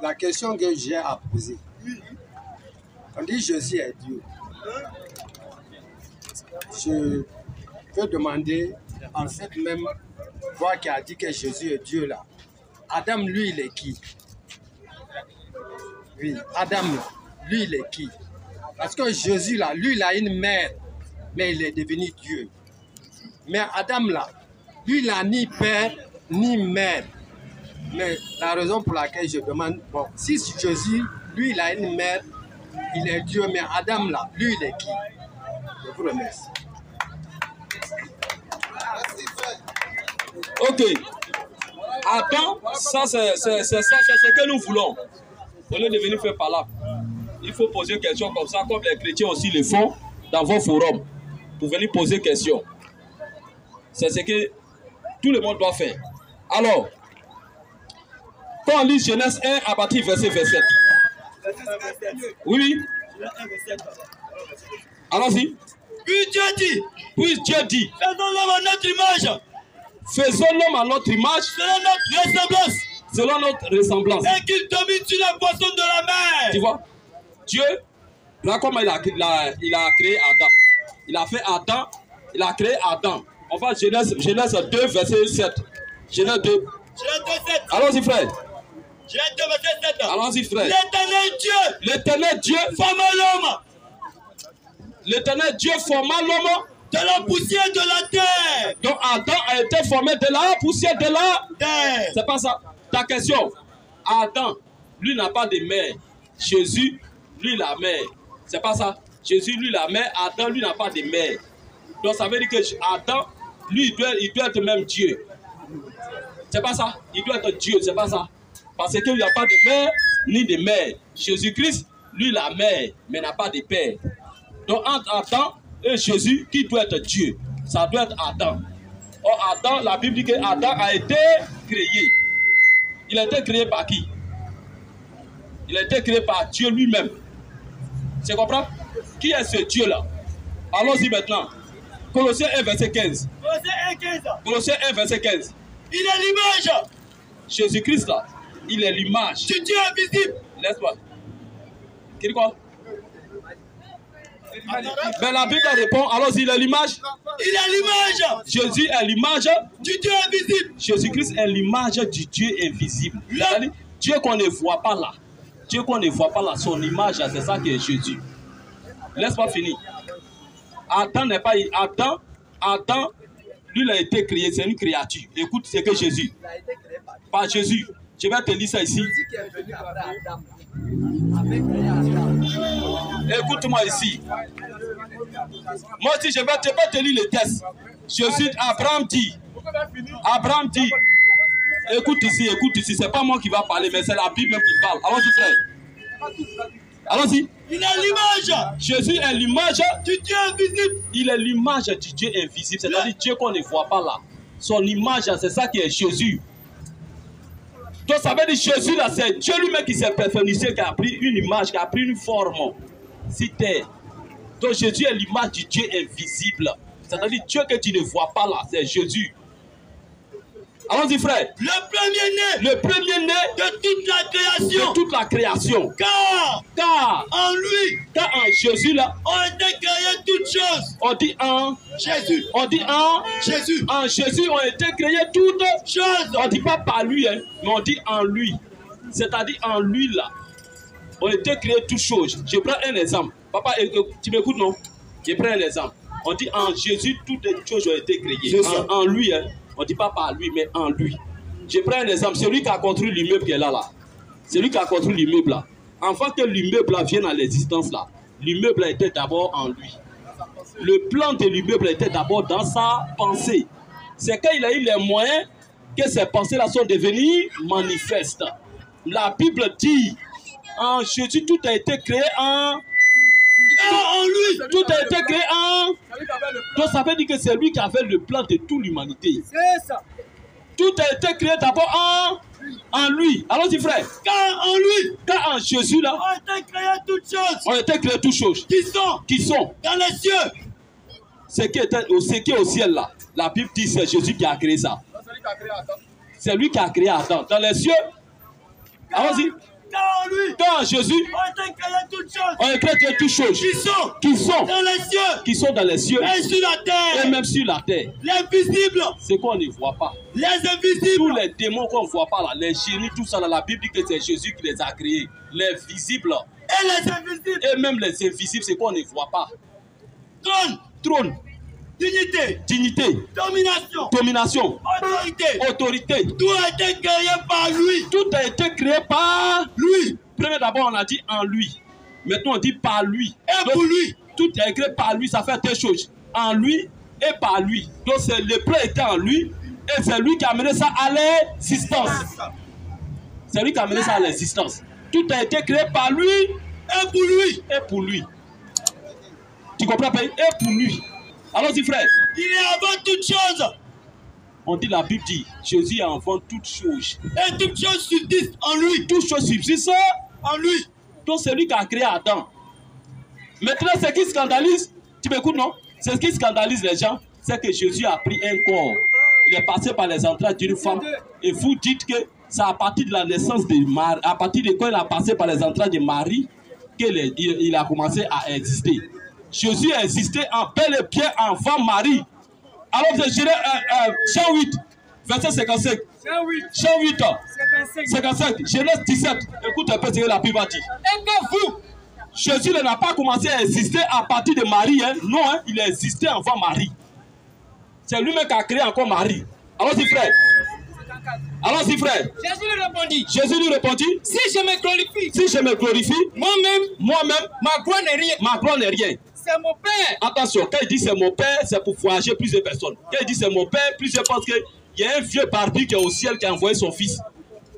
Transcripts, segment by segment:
la question que j'ai à poser. On dit Jésus est Dieu. Je peux demander, en cette même voix qui a dit que Jésus est Dieu là, Adam, lui, il est qui? Oui, Adam, lui, il est qui? Parce que Jésus là, lui, il a une mère, mais il est devenu Dieu. Mais Adam là, lui, il n'a ni père, ni mère. Mais la raison pour laquelle je demande, bon, si Jésus, lui, il a une mère, il est Dieu, mais Adam là, lui, il est qui? Je vous remercie. Ok. Adam, ça c'est ce que nous voulons. Au lieu de venir faire par là, il faut poser des questions comme ça, comme les chrétiens aussi le font dans vos forums, pour venir poser des questions. C'est ce que tout le monde doit faire. Alors, quand on lit Genèse 1 à partir verset 27. Oui. Allons-y. Puis Dieu dit, faisons l'homme à notre image. Faisons l'homme à notre image. Selon notre ressemblance. Selon notre ressemblance. Et qu'il domine sur la poisson de la mer. Tu vois, Dieu, là comment il a créé Adam. Il a fait Adam, il a créé Adam. On va Genèse 2, verset 7. Genèse 2. Allons-y, frère. Genèse 2, verset 7. Allons-y, frère. L'éternel Dieu forma l'homme. L'éternel Dieu forma l'homme de la poussière de la terre. Donc Adam a été formé de la poussière de la terre. C'est pas ça. Ta question. Adam, lui n'a pas de mère. Jésus, lui, la mère. C'est pas ça. Jésus, lui, la mère. Adam, lui, n'a pas de mère. Donc ça veut dire que Adam, lui, il doit être même Dieu. C'est pas ça. Il doit être Dieu, c'est pas ça. Parce qu'il n'y a pas de mère ni de mère. Jésus-Christ, lui, la mère, mais n'a pas de père. Donc entre Adam et Jésus, qui doit être Dieu? Ça doit être Adam. Or Adam, la Bible dit que Adam a été créé. Il a été créé par qui? Il a été créé par Dieu lui-même. Tu comprends? Qui est ce Dieu-là? Allons-y maintenant. Colossiens 1, verset 15. Colossiens 1, verset 15. Il est l'image. Jésus-Christ là, il est l'image. Du Dieu invisible. Laisse-moi. Qu'est-ce quoi? Mais la Bible répond, alors il est l'image. Il est l'image. Jésus est l'image du Dieu invisible. Jésus-Christ est l'image du Dieu invisible. Dieu qu'on ne voit pas là. Dieu qu'on ne voit pas là, son image, c'est ça qui est Jésus. Laisse-moi finir. Adam n'est pas... Adam, lui, il a été créé, c'est une créature. Écoute, c'est que Jésus. Par Jésus. Je vais te lire ça ici. Écoute-moi ici. Moi aussi, je vais te lire le texte. Jésus, Abraham dit. Écoute ici, c'est pas moi qui va parler, mais c'est la Bible qui parle. Allons-y, frère. Allons-y. Il est l'image. Jésus est l'image du Dieu invisible. Il est l'image du Dieu invisible, c'est-à-dire Dieu qu'on ne voit pas là. Son image, c'est ça qui est Jésus. Donc ça veut dire Jésus là, c'est Dieu lui-même qui s'est personnifié, qui a pris une image, qui a pris une forme. Si terre. Donc Jésus est l'image du Dieu invisible. C'est-à-dire Dieu que tu ne vois pas là, c'est Jésus. Allons-y, frère. Le premier-né de toute la création. Car en lui, car en Jésus là, ont été créées toutes choses. On dit en Jésus. On dit en Jésus. En Jésus ont été créées toutes choses. On dit pas par lui, hein, mais on dit en lui. C'est-à-dire en lui là, ont été créées toutes choses. Je prends un exemple. Papa, tu m'écoutes, non? Je prends un exemple. On dit en Jésus, toutes les choses ont été créées. En lui, hein. On ne dit pas par lui, mais en lui. Je prends un exemple. C'est lui qui a construit l'immeuble qui est là. C'est lui qui a construit l'immeuble là. Avant que l'immeuble là vienne à l'existence là, l'immeuble était d'abord en lui. Le plan de l'immeuble était d'abord dans sa pensée. C'est quand il a eu les moyens que ces pensées là sont devenues manifestes. La Bible dit, en Jésus, tout a été créé en lui. Tout a été créé en... Donc ça veut dire que c'est lui qui avait le plan de toute l'humanité. C'est ça. Tout a été créé d'abord en lui. Allons-y, frère. Car en lui, car en Jésus là, ont été créées toutes choses. Ont été créées toutes choses. Qui sont dans les cieux. Ce qui est au ciel là. La Bible dit c'est Jésus qui a créé ça. C'est lui qui a créé Adam. Dans les cieux, Allons-y. Quand Jésus a créé toutes choses qui sont dans les cieux et même sur la terre. C'est qu'on ne voit pas. Tous les démons qu'on ne voit pas là, les génies, tout ça dans la Bible dit que c'est Jésus qui les a créés. Les visibles et même les invisibles, c'est qu'on ne voit pas. Trône. Dignité. Domination. Autorité. Tout a été créé par lui. Tout a été créé par lui. Premier d'abord, on a dit en lui. Maintenant, on dit par lui. Et pour lui. Tout est créé par lui, ça fait deux choses. En lui et par lui. Donc, le plan était en lui et c'est lui qui a amené ça à l'existence. C'est lui qui a amené ça à l'existence. Tout a été créé par lui et pour lui. Et pour lui. Tu comprends pas? Et pour lui. Allons-y, frère. Il est avant toutes choses. On dit, la Bible dit, Jésus est avant toutes choses. Et toutes choses subsistent en lui. Toutes choses subsistent en lui. Donc c'est lui qui a créé Adam. Maintenant, ce qui scandalise, tu m'écoutes, non? Ce qui scandalise les gens, c'est que Jésus a pris un corps. Il est passé par les entrailles d'une femme. Et vous dites que c'est à partir de la naissance de Marie, à partir de quand il a passé par les entrailles de Marie, qu'il a commencé à exister. Jésus a existé en bel et bien avant Marie. Alors je dirais Jean 8, verset 55. Jean 8, 55. Genèse 17. Écoute un peu ce que la Bible dit. Et que vous, Jésus n'a pas commencé à exister à partir de Marie. Hein? Non, hein? Il a existé avant Marie. C'est lui-même qui a créé encore Marie. Allons-y, frère. Allons-y, frère. Jésus lui répondit. Si je me glorifie, moi-même, ma gloire n'est rien. C'est mon Père. Attention, quand il dit c'est mon Père, c'est pour voyager plusieurs personnes. Quand il dit c'est mon Père, plusieurs pensent qu'il y a un vieux barbu qui est au ciel qui a envoyé son fils.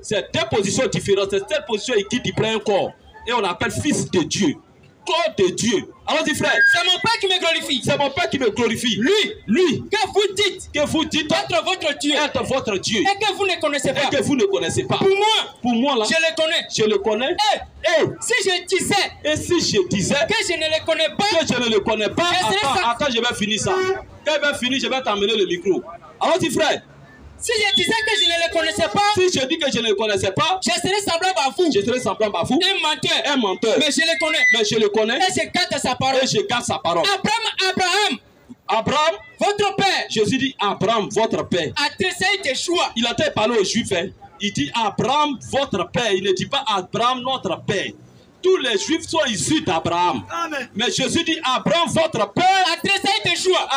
C'est deux positions différentes. C'est cette position qui prend un corps. Et on l'appelle fils de Dieu. Corps de Dieu. Allons-y, frère. C'est mon Père qui me glorifie. C'est mon Père qui me glorifie. Lui. Que vous dites. Être votre Dieu. Être votre Dieu. Et que vous ne connaissez pas. Et que vous ne connaissez pas. Pour moi là. Je le connais. Et si je disais. Que je ne le connais pas. Attends, je vais finir ça. Quand je vais finir, je vais t'emmener le micro. Allons-y, frère. Si je disais que je ne le connaissais pas. Si je dis que je ne le connaissais pas. Je serais semblable à vous. Un menteur. Mais je le connais. Et je garde sa parole. Abraham, votre père. Jésus dit Abraham, votre père. Il a été parlé aux Juifs. Hein. Il dit Abraham, votre père. Il ne dit pas Abraham, notre père. Tous les Juifs sont issus d'Abraham. Mais Jésus dit Abraham, votre père. A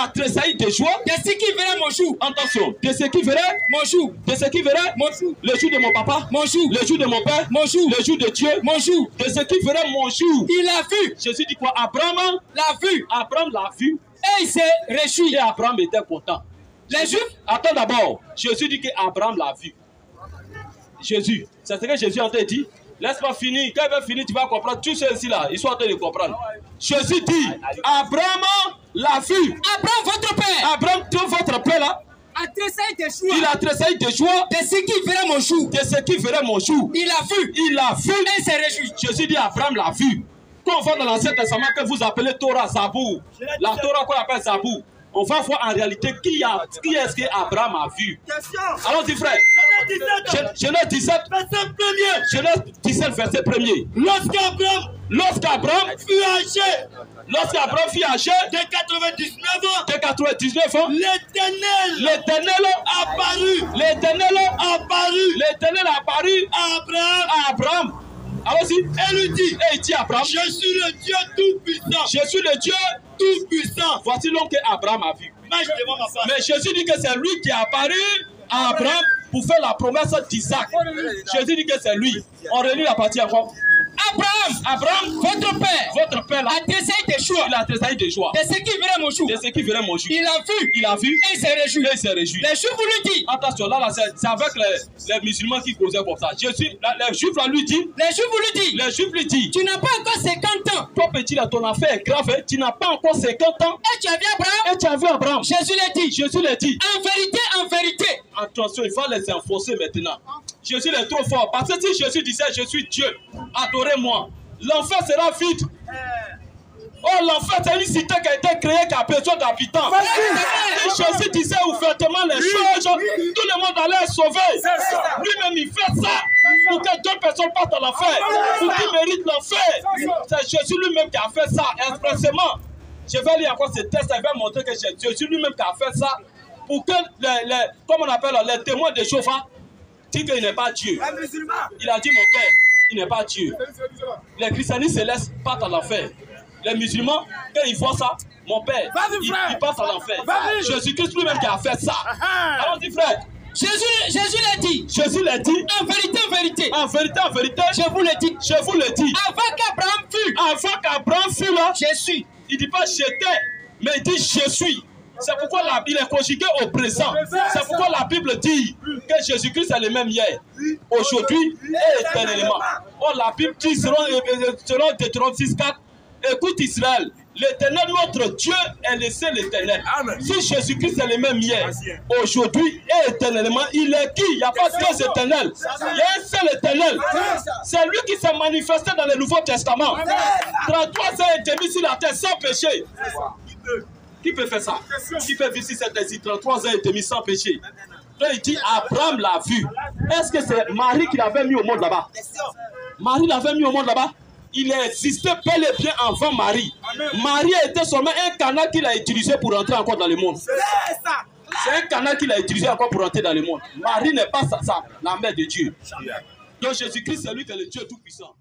tressailli de joie. De ce qui verrait mon jour. Attention. De ce qui verrait mon jour. De ce qui verrait mon jour. Le jour de mon papa. Mon jour. Le jour de mon père. Mon jour. Le jour de Dieu. Mon jour. De ce qui verrait mon jour. Il l'a vu. Jésus dit quoi? Abraham l'a vu. Abraham l'a vu. Et il s'est réjoui. Et Abraham était content. Les Juifs. Attends d'abord. Jésus dit que Abraham l'a vu. Jésus. C'est ce que Jésus a dit. Laisse-moi finir. Quand il va finir, tu vas comprendre. Tous ceux-ci là, ils sont en train de comprendre. Jésus dit, Abraham l'a vu. Abraham, votre père. Abraham, votre père là. Il a tressailli de joie. De ce qui verrait mon jour. De ce qui verrait mon jour. Il l'a vu. Il l'a vu. Et il s'est réjoui. Jésus dit, Abraham l'a vu. Quand on va dans l'Ancien Testament, que vous appelez Torah, Zabour. La Torah qu'on appelle Zabour. On va voir en réalité qui est-ce que Abraham a vu. Allons-y, frère. Genèse 17, Genèse 17, verset 1er. Lorsqu'Abraham fut âgé de 99 ans, l'Éternel apparut à Abraham. Allons-y. Et lui dit, et il dit à Abraham, je suis le Dieu tout-puissant. Je suis le Dieu tout-puissant. Voici l'homme qu'Abraham a vu. Mais Jésus dit que c'est lui qui est apparu à Abraham pour faire la promesse d'Isaac. Jésus dit que c'est lui. On relit la partie encore. Abraham, votre père là, a tressailli de joie. Il a tressailli de joie. De ce qui verrait mon jour. Il a vu. Et il s'est réjoui. Les Juifs lui disent. Attention, là c'est avec les musulmans qui causaient comme ça. Les Juifs lui disent. Tu n'as pas encore 50 ans. Toi petit là, ton affaire est grave. Tu n'as pas encore 50 ans. Et tu as vu Abraham. Jésus l'a dit. En vérité. Attention, il faut les enfoncer maintenant. Jésus est trop fort. Parce que si Jésus disait je suis Dieu, adorez-moi, l'enfer sera vide. Oh, l'enfer, c'est une cité qui a été créée qui a besoin d'habitants. Et Jésus disait ouvertement les choses, tout le monde allait être sauvé. Lui-même, il fait ça pour que d'autres personnes partent à l'enfer, pour qu'ils méritent l'enfer. C'est Jésus lui-même qui a fait ça expressément. Je vais lire encore ce texte, il va montrer que c'est Jésus lui-même qui a fait ça pour que comme on appelle les témoins de Jéhovah disent qu'il n'est pas Dieu. Il a dit mon père, il n'est pas Dieu. Les christianistes célestes partent à l'enfer. Les musulmans, quand ils voient ça, mon père, ils partent à l'enfer. Jésus-Christ lui-même qui a fait ça. Allons-y frère. Jésus l'a dit. Jésus l'a dit. En vérité, en vérité. En vérité, en vérité. Je vous le dis. Je vous le dis. Avant qu'Abraham fût là, je suis. Il ne dit pas j'étais, mais il dit je suis. C'est pourquoi il est conjugué au présent. C'est pourquoi la Bible dit que Jésus-Christ est le même hier, aujourd'hui et éternellement. Oh, la Bible dit selon Deutéronome 6:4, écoute Israël, l'Éternel notre Dieu est le seul éternel. Si Jésus-Christ est le même hier, aujourd'hui et éternellement, il est qui? Il n'y a pas deux éternels. Il y a un seul éternel. C'est lui qui s'est manifesté dans le Nouveau Testament. 33 ans et demi sur la terre sans péché. Qui peut faire ça? Qui peut vivre sur cette terre 33 ans et demi sans péché? Donc il dit Abraham l'a vu. Est-ce que c'est Marie qui l'avait mis au monde là-bas? Marie l'avait mis au monde là-bas? Il existait bel et bien avant Marie. Marie était seulement un canal qu'il a utilisé pour entrer encore dans le monde. C'est un canal qu'il a utilisé encore pour entrer dans le monde. Marie n'est pas ça, la mère de Dieu. Donc Jésus-Christ, c'est lui qui est le Dieu Tout-Puissant.